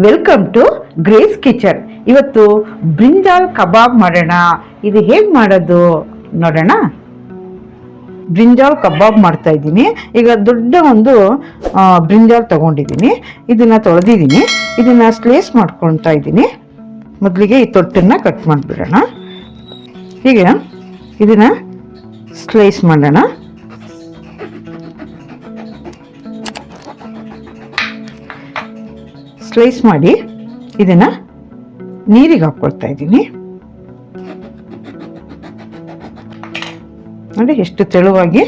Welcome to Grace's kitchen. ಇವತ್ತು brinjal kebab ಮಾಡೋಣ. ಇದು ಹೇಗೆ ಮಾಡೋದು ನೋಡೋಣ. ಬ್ರಿಂಜಾಲ್ ಕಬಾಬ್ ಮಾಡ್ತಾ ಇದ್ದೀನಿ. ಈಗ ದೊಡ್ಡ ಒಂದು ಬ್ರಿಂಜಾಲ್ ತಗೊಂಡಿದ್ದೀನಿ. ಇದನ್ನ ತೊಳೆದಿದ್ದೀನಿ. ಇದನ್ನ ಸ್ಲೇಸ್ ಮಾಡ್ಕೊಳ್ತಾ ಇದ್ದೀನಿ. ಮೊದಲಿಗೆ ಈ ತೊಟ್ಟನ್ನ ಕಟ್ ಮಾಡಿಬಿಡೋಣ. ಈಗ ಇದನ್ನ ಸ್ಲೈಸ್ ಮಾಡೋಣ. ಸ್ಲೈಸ್ ಮಾಡಿ ಇದನ್ನ ನೀರಿಗೆ ಹಾಕ್ಕೊಳ್ತಾ ಇದ್ದೀನಿ. ನೋಡಿ ಎಷ್ಟು ತೆಳುವಾಗಿ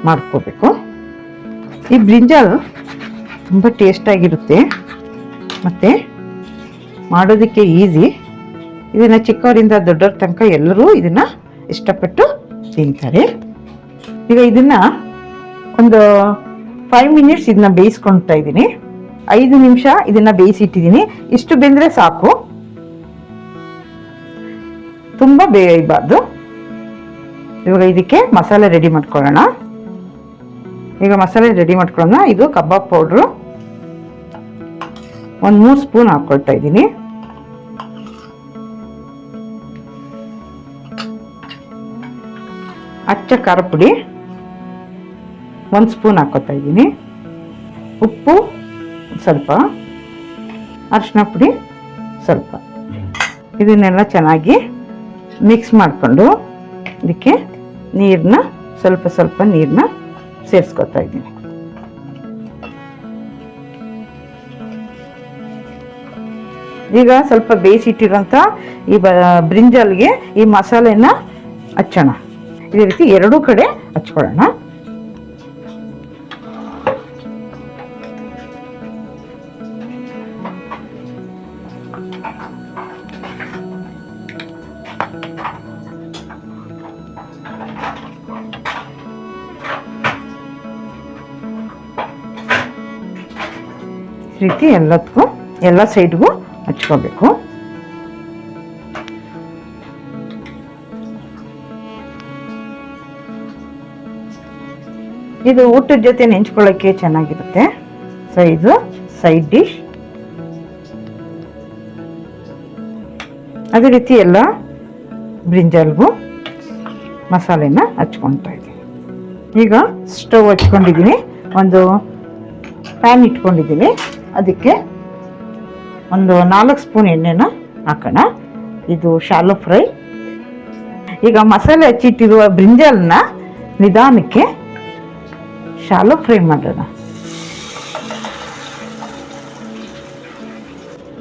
ಮಾಡ್ಕೋಬೇಕು. ಈ ಬ್ರಿಂಜಾಲ್ ತುಂಬ ಟೇಸ್ಟಾಗಿರುತ್ತೆ ಮತ್ತು ಮಾಡೋದಕ್ಕೆ ಈಸಿ. ಇದನ್ನು ಚಿಕ್ಕವರಿಂದ ದೊಡ್ಡವ್ರ ತನಕ ಎಲ್ಲರೂ ಇದನ್ನು ಇಷ್ಟಪಟ್ಟು ತಿಂತಾರೆ. ಈಗ ಇದನ್ನು ಒಂದು 5 ಮಿನಿಟ್ಸ್ ಇದನ್ನ ಬೇಯಿಸ್ಕೊಳ್ತಾ ಇದ್ದೀನಿ. 5 ನಿಮಿಷ ಇದನ್ನ ಬೇಯಿಸಿಟ್ಟಿದ್ದೀನಿ. ಇಷ್ಟು ಬೆಂದರೆ ಸಾಕು, ತುಂಬ ಬೇಯಬಾರ್ದು. ಇವಾಗ ಇದಕ್ಕೆ ಮಸಾಲೆ ರೆಡಿ ಮಾಡ್ಕೊಳ್ಳೋಣ. ಈಗ ಮಸಾಲೆ ರೆಡಿ ಮಾಡ್ಕೊಳ್ಳೋಣ. ಇದು ಕಬಾಬ್ ಪೌಡ್ರು ಒಂದು 3 ಸ್ಪೂನ್ ಹಾಕ್ಕೊಳ್ತಾ ಇದ್ದೀನಿ. ಅಚ್ಚ ಖಾರ ಪುಡಿ 1 ಸ್ಪೂನ್ ಹಾಕೋತಾ ಇದ್ದೀನಿ. ಉಪ್ಪು ಸ್ವಲ್ಪ, ಅರಿಶಿನ ಪುಡಿ ಸ್ವಲ್ಪ. ಇದನ್ನೆಲ್ಲ ಚೆನ್ನಾಗಿ ಮಿಕ್ಸ್ ಮಾಡಿಕೊಂಡು ಇದಕ್ಕೆ ನೀರನ್ನ ಸ್ವಲ್ಪ ನೀರನ್ನ ಸೇರಿಸ್ಕೊತಾ ಇದ್ದೀನಿ. ಈಗ ಸ್ವಲ್ಪ ಬೇಯಿಸಿಟ್ಟಿರೋಂಥ ಈ ಬ್ರಿಂಜಾಲ್ಗೆ ಈ ಮಸಾಲೆನ ಹಚ್ಚೋಣ. ಇದೇ ರೀತಿ ಎರಡೂ ಕಡೆ ಹಚ್ಕೊಳ್ಳೋಣ. ರೀತಿ ಎಲ್ಲದಕ್ಕೂ ಎಲ್ಲ ಸೈಡ್ಗೂ ಹಚ್ಕೋಬೇಕು. ಇದು ಊಟದ ಜೊತೆ ನೆಂಚ್ಕೊಳ್ಳೋಕ್ಕೆ ಚೆನ್ನಾಗಿರುತ್ತೆ. ಸೊ ಇದು ಸೈಡ್ ಡಿಶ್. ಅದೇ ರೀತಿ ಎಲ್ಲ ಬ್ರಿಂಜಾಲ್ಗೂ ಮಸಾಲೆನ ಹಚ್ಕೊಳ್ತಾ ಇದ್ದೀನಿ. ಈಗ ಸ್ಟವ್ ಹಚ್ಕೊಂಡಿದ್ದೀನಿ. ಒಂದು ಪ್ಯಾನ್ ಇಟ್ಕೊಂಡಿದ್ದೀನಿ. ಅದಕ್ಕೆ ಒಂದು 4 ಸ್ಪೂನ್ ಎಣ್ಣೆನ ಹಾಕೋಣ. ಇದು ಶಾಲೋ ಫ್ರೈ. ಈಗ ಮಸಾಲೆ ಹಚ್ಚಿಟ್ಟಿರುವ ಬ್ರಿಂಜಾಲ್ನ ನಿಧಾನಕ್ಕೆ ಶಾಲೋ ಫ್ರೈ ಮಾಡೋಣ.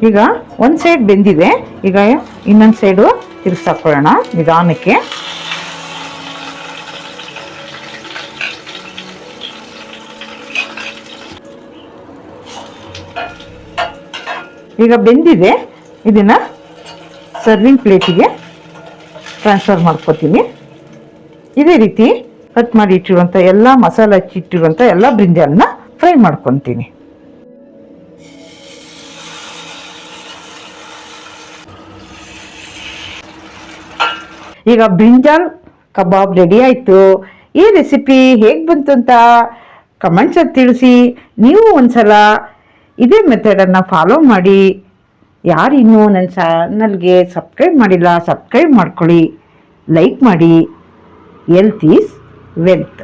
ಈಗ ಒಂದು ಸೈಡ್ ಬೆಂದಿದೆ. ಈಗ ಇನ್ನೊಂದು ಸೈಡು ತಿರ್ಗಿಸಾಕೊಳ್ಳೋಣ ನಿಧಾನಕ್ಕೆ. ಈಗ ಬೆಂದಿದೆ. ಇದನ್ನ ಸರ್ವಿಂಗ್ ಪ್ಲೇಟಿಗೆ ಟ್ರಾನ್ಸ್ಫರ್ ಮಾಡ್ಕೋತೀನಿ. ಇದೇ ರೀತಿ ಕಟ್ ಮಾಡಿ ಇಟ್ಟಿರುವಂಥ ಎಲ್ಲ ಮಸಾಲೆ ಹಚ್ಚಿಟ್ಟಿರುವಂಥ ಎಲ್ಲ ಬ್ರಿಂಜಾಲ್ನ ಫ್ರೈ ಮಾಡ್ಕೊತೀನಿ. ಈಗ ಬ್ರಿಂಜಾಲ್ ಕಬಾಬ್ ರೆಡಿ ಆಯಿತು. ಈ ರೆಸಿಪಿ ಹೇಗೆ ಬಂತು ಅಂತ ಕಮೆಂಟ್ಸಲ್ಲಿ ತಿಳಿಸಿ. ನೀವು ಒಂದ್ಸಲ ಇದೇ ಮೆಥಡನ್ನು ಫಾಲೋ ಮಾಡಿ. ಯಾರಿನ್ನೂ ನನ್ನ ಚಾನಲ್ಗೆ ಸಬ್ಸ್ಕ್ರೈಬ್ ಮಾಡಿಲ್ಲ, ಸಬ್ಸ್ಕ್ರೈಬ್ ಮಾಡ್ಕೊಳ್ಳಿ, ಲೈಕ್ ಮಾಡಿ. Health is wealth.